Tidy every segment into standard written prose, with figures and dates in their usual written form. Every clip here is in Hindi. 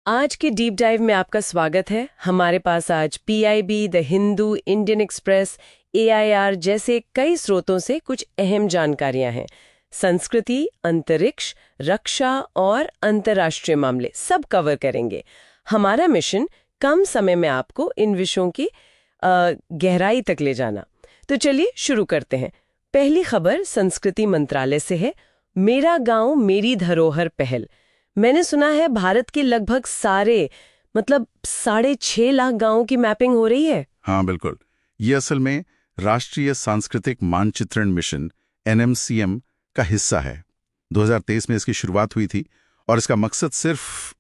आज के डीप डाइव में आपका स्वागत है। हमारे पास आज PIB, the Hindu, Indian express, AIR जैसे कई स्रोतों से कुछ अहम जानकारियां हैं। संस्कृति, अंतरिक्ष, रक्षा और अंतर्राष्ट्रीय मामले सब कवर करेंगे। हमारा मिशन कम समय में आपको इन विषयों की गहराई तक ले जाना। तो चलिए शुरू करते हैं। पहली खबर संस्कृति मंत्रालय से है। मेरा गांव मेरी धरोहर पहल। मैंने सुना है भारत के लगभग सारे 6.5 लाख गांवों की मैपिंग हो रही है। हाँ बिल्कुल, ये असल में राष्ट्रीय सांस्कृतिक मानचित्रण मिशन NMCM का हिस्सा है। 2023 में इसकी शुरुआत हुई थी और इसका मकसद सिर्फ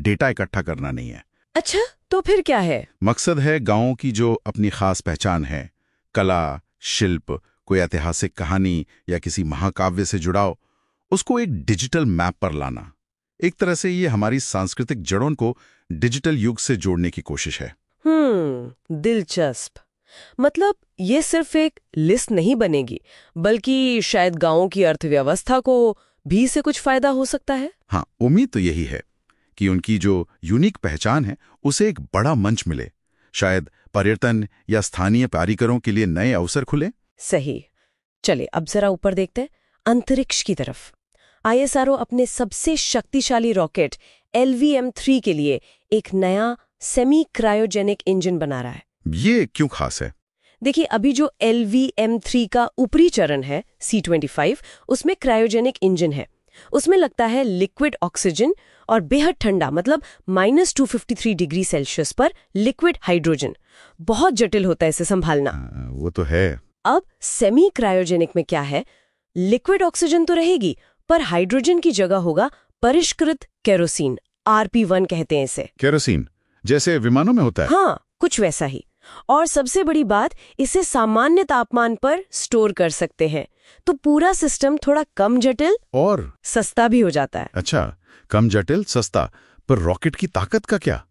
डेटा इकट्ठा करना नहीं है। अच्छा, तो फिर क्या है? मकसद है गांवों की जो अपनी खास पहचान है, कला, शिल्प, कोई ऐतिहासिक कहानी या किसी महाकाव्य से जुड़ाव, उसको एक डिजिटल मैप पर लाना। एक तरह से ये हमारी सांस्कृतिक जड़ों को डिजिटल युग से जोड़ने की कोशिश है। दिलचस्प। मतलब ये सिर्फ एक लिस्ट नहीं बनेगी, बल्कि शायद गांवों की अर्थव्यवस्था को भी से कुछ फायदा हो सकता है। हाँ, उम्मीद तो यही है कि उनकी जो यूनिक पहचान है उसे एक बड़ा मंच मिले। शायद पर्यटन या स्थानीय कारीगरों के लिए नए अवसर खुले। सही। चले अब जरा ऊपर देखते हैं, अंतरिक्ष की तरफ। ISRO अपने सबसे शक्तिशाली रॉकेट LVM-3 के लिए एक नया सेमी क्रायोजेनिक इंजन बना रहा है। ये क्यों खास है? देखिए, अभी जो LVM-3 का ऊपरी चरण है C-25, उसमें क्रायोजेनिक इंजन है। उसमें लगता है लिक्विड ऑक्सीजन और बेहद ठंडा, मतलब -253 डिग्री सेल्सियस पर लिक्विड हाइड्रोजन। बहुत जटिल होता है इसे संभालना। वो तो है। अब सेमी क्रायोजेनिक में क्या है, लिक्विड ऑक्सीजन तो रहेगी, पर हाइड्रोजन की जगह होगा परिष्कृत केरोसिन, RP1 कहते हैं इसे। केरोसिन जैसे विमानों में होता है? हाँ, कुछ वैसा ही। और सबसे बड़ी बात, इसे सामान्य तापमान पर स्टोर कर सकते हैं, तो पूरा सिस्टम थोड़ा कम जटिल और सस्ता भी हो जाता है। अच्छा, कम जटिल, सस्ता। पर रॉकेट की ताकत का क्या?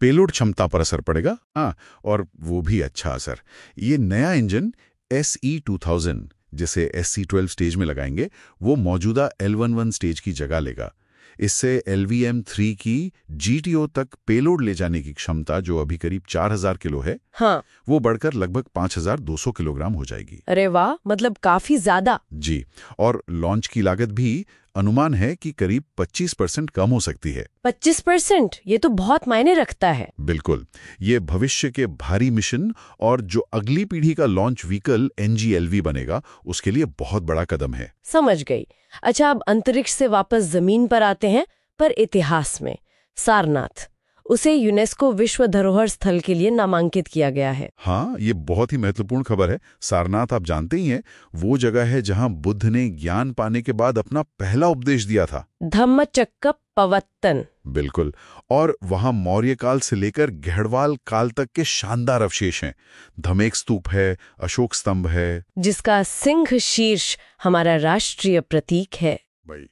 पेलोड क्षमता पर असर पड़ेगा? हाँ, और वो भी अच्छा असर। ये नया इंजन SE-2000 जिसे SC-12 स्टेज में लगाएंगे, वो मौजूदा L-11 स्टेज की जगह लेगा। इससे LVM-3 की GTO तक पेलोड ले जाने की क्षमता, जो अभी करीब 4000 किलो है, हाँ, वो बढ़कर लगभग 5200 किलोग्राम हो जाएगी। अरे वाह, मतलब काफी ज्यादा। जी, और लॉन्च की लागत भी अनुमान है कि करीब 25% कम हो सकती है। 25%? ये तो बहुत मायने रखता है। बिल्कुल, ये भविष्य के भारी मिशन और जो अगली पीढ़ी का लॉन्च व्हीकल NGLV बनेगा, उसके लिए बहुत बड़ा कदम है। समझ गई। अच्छा, अब अंतरिक्ष से वापस जमीन पर आते हैं, पर इतिहास में। सारनाथ, उसे यूनेस्को विश्व धरोहर स्थल के लिए नामांकित किया गया है। हाँ, ये बहुत ही महत्वपूर्ण खबर है। सारनाथ आप जानते ही हैं, वो जगह है जहां बुद्ध ने ज्ञान पाने के बाद अपना पहला उपदेश दिया था, धम्मचक्र प्रवर्तन। बिल्कुल। और वहां मौर्य काल से लेकर गढ़वाल काल तक के शानदार अवशेष हैं। धमेक स्तूप है, अशोक स्तंभ है, जिसका सिंह शीर्ष हमारा राष्ट्रीय प्रतीक है। भाई।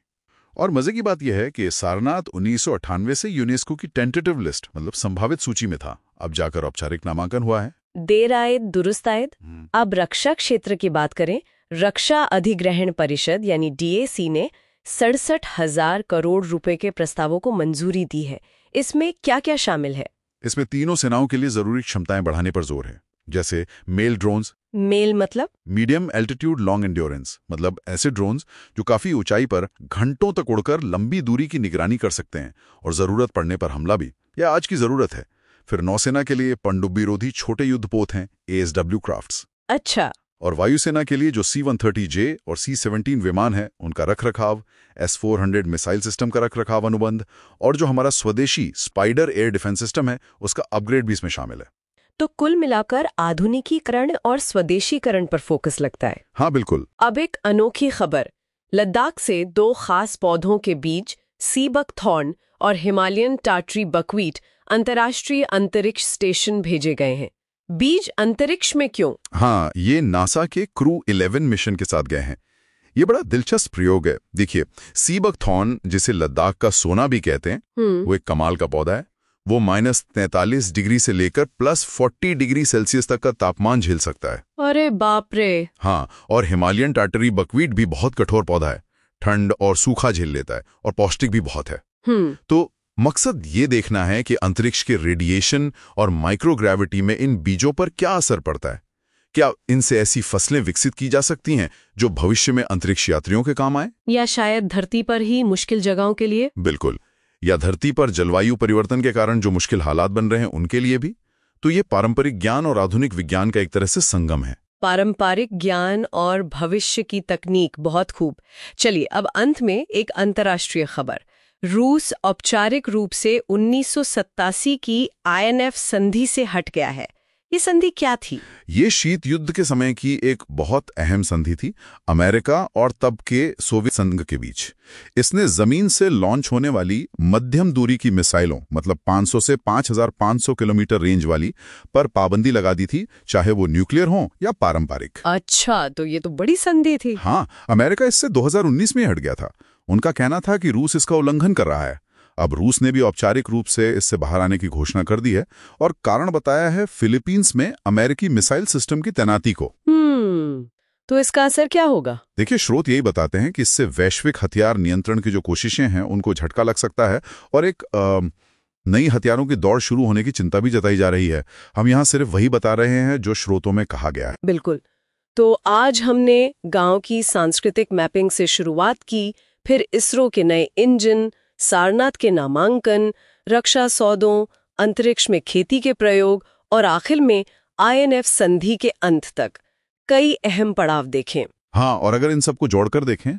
और मजे की बात यह है कि सारनाथ 1998 से यूनेस्को की टेंटेटिव लिस्ट, मतलब संभावित सूची में था। अब जाकर औपचारिक नामांकन हुआ है। देर आयद दुरुस्त आयद। अब रक्षा क्षेत्र की बात करें। रक्षा अधिग्रहण परिषद यानी DAC ने 67,000 करोड़ रुपए के प्रस्तावों को मंजूरी दी है। इसमें क्या क्या शामिल है? इसमें तीनों सेनाओं के लिए जरूरी क्षमताएं बढ़ाने पर जोर है, जैसे मेल ड्रोन्स। मेल मतलब? मीडियम एल्टीट्यूड लॉन्ग एंड्योरेंस, मतलब ऐसे ड्रोन्स जो काफी ऊंचाई पर घंटों तक उड़कर लंबी दूरी की निगरानी कर सकते हैं और जरूरत पड़ने पर हमला भी, या आज की जरूरत है। फिर नौसेना के लिए पनडुब्बी रोधी छोटे युद्धपोत हैं, ASW क्राफ्ट्स। अच्छा। और वायुसेना के लिए जो C-130J और C-17 विमान है, उनका रखरखाव, S-400 मिसाइल सिस्टम का रखरखाव अनुबंध, और जो हमारा स्वदेशी स्पाइडर एयर डिफेंस सिस्टम है, उसका अपग्रेड भी इसमें शामिल है। तो कुल मिलाकर आधुनिकीकरण और स्वदेशीकरण पर फोकस लगता है। हाँ बिल्कुल। अब एक अनोखी खबर। लद्दाख से 2 खास पौधों के बीज, सी बकथॉर्न और हिमालयन टाटरी बकवीट, अंतर्राष्ट्रीय अंतरिक्ष स्टेशन भेजे गए हैं। बीज अंतरिक्ष में क्यों? हाँ, ये नासा के क्रू 11 मिशन के साथ गए हैं। ये बड़ा दिलचस्प प्रयोग है। देखिए, सी बकथॉर्न, जिसे लद्दाख का सोना भी कहते हैं, वो एक कमाल का पौधा है। वो -43 डिग्री से लेकर +40 डिग्री सेल्सियस तक का तापमान झेल सकता है। अरे बाप रे। हाँ, और हिमालयन टाटरी बकवीट भी बहुत कठोर पौधा है, ठंड और सूखा झेल लेता है और पौष्टिक भी बहुत है। तो मकसद ये देखना है कि अंतरिक्ष के रेडिएशन और माइक्रोग्रेविटी में इन बीजों पर क्या असर पड़ता है। क्या इनसे ऐसी फसलें विकसित की जा सकती हैं जो भविष्य में अंतरिक्ष यात्रियों के काम आए, या शायद धरती पर ही मुश्किल जगहों के लिए? बिल्कुल, या धरती पर जलवायु परिवर्तन के कारण जो मुश्किल हालात बन रहे हैं उनके लिए भी। तो ये पारंपरिक ज्ञान और आधुनिक विज्ञान का एक तरह से संगम है। पारंपरिक ज्ञान और भविष्य की तकनीक, बहुत खूब। चलिए अब अंत में एक अंतर्राष्ट्रीय खबर। रूस औपचारिक रूप से 1987 की INF संधि से हट गया है। ये संधि क्या थी? ये शीत युद्ध के समय की एक बहुत अहम संधि थी, अमेरिका और तब के सोवियत संघ के बीच। इसने जमीन से लॉन्च होने वाली मध्यम दूरी की मिसाइलों, मतलब 500 से 5500 किलोमीटर रेंज वाली, पर पाबंदी लगा दी थी, चाहे वो न्यूक्लियर हो या पारंपरिक। अच्छा, तो ये तो बड़ी संधि थी। हाँ, अमेरिका इससे 2019 में हट गया था। उनका कहना था कि रूस इसका उल्लंघन कर रहा है। अब रूस ने भी औपचारिक रूप से इससे बाहर आने की घोषणा कर दी है और कारण बताया है फिलीपींस में अमेरिकी मिसाइल सिस्टम की तैनाती को। तो इसका असर क्या होगा? देखिए, स्रोत यही बताते हैं कि इससे वैश्विक हथियार नियंत्रण की जो कोशिशें हैं उनको झटका लग सकता है और एक नई हथियारों की दौड़ शुरू होने की चिंता भी जताई जा रही है। हम यहाँ सिर्फ वही बता रहे हैं जो स्रोतों में कहा गया है। बिल्कुल। तो आज हमने गांव की सांस्कृतिक मैपिंग से शुरुआत की, फिर इसरो के नए इंजन, सारनाथ के नामांकन, रक्षा सौदों, अंतरिक्ष में खेती के प्रयोग और आखिर में INF संधि के अंत तक कई अहम पड़ाव देखें। हाँ, और अगर इन सबको जोड़कर देखें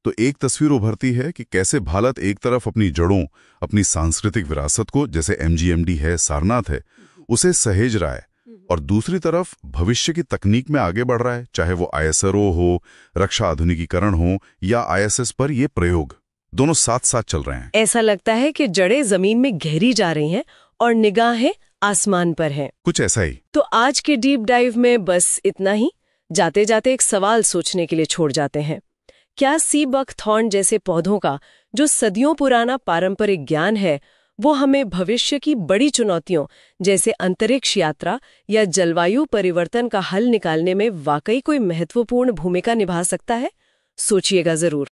तो एक तस्वीर उभरती है कि कैसे भारत एक तरफ अपनी जड़ों, अपनी सांस्कृतिक विरासत को, जैसे MGMD है, सारनाथ है, उसे सहेज रहा है, और दूसरी तरफ भविष्य की तकनीक में आगे बढ़ रहा है, चाहे वो ISRO हो, रक्षा आधुनिकीकरण हो या ISS पर ये प्रयोग, दोनों साथ साथ चल रहे हैं। ऐसा लगता है कि जड़ें जमीन में गहरी जा रही हैं और निगाहें आसमान पर हैं। कुछ ऐसा ही। तो आज के डीप डाइव में बस इतना ही। जाते जाते एक सवाल सोचने के लिए छोड़ जाते हैं। क्या सी बकथॉर्न जैसे पौधों का जो सदियों पुराना पारंपरिक ज्ञान है, वो हमें भविष्य की बड़ी चुनौतियों जैसे अंतरिक्ष यात्रा या जलवायु परिवर्तन का हल निकालने में वाकई कोई महत्वपूर्ण भूमिका निभा सकता है? सोचिएगा जरूर।